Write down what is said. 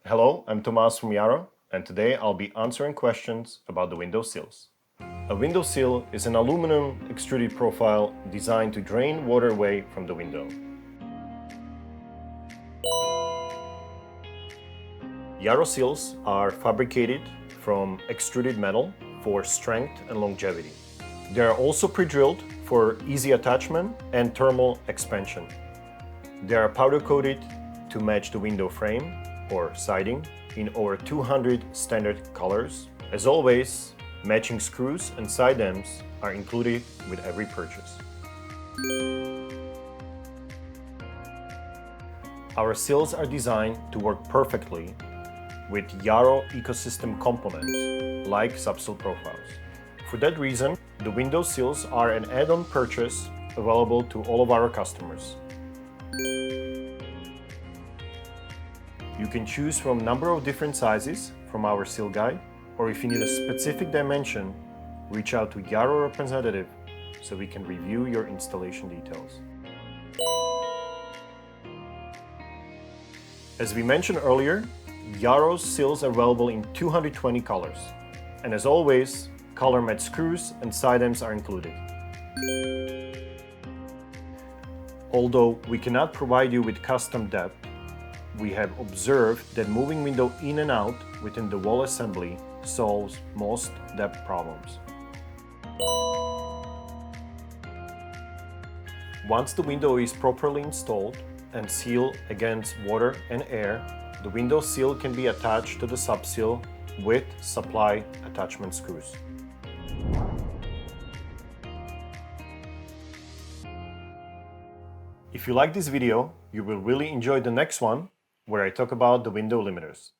Hello, I'm Tomas from YARO, and today I'll be answering questions about the Windows Sills. A window sill is an aluminum extruded profile designed to drain water away from the window. YARO sills are fabricated from extruded metal for strength and longevity. They are also pre-drilled for easy attachment and thermal expansion. They are powder-coated to match the window frame or siding in over 200 standard colors. As always, matching screws and side ends are included with every purchase. Our sills are designed to work perfectly with YARO ecosystem components like sub-sill profiles. For that reason, the Windows sills are an add-on purchase available to all of our customers. You can choose from a number of different sizes from our sill guide, or if you need a specific dimension, reach out to YARO representative so we can review your installation details. As we mentioned earlier, YARO's sills are available in 220 colors. And as always, color match screws and side ends are included. Although we cannot provide you with custom depth, we have observed that moving window in and out within the wall assembly solves most depth problems. Once the window is properly installed and sealed against water and air, the window sill can be attached to the sub-sill with supply attachment screws. If you like this video, you will really enjoy the next one, where I talk about the window limiters.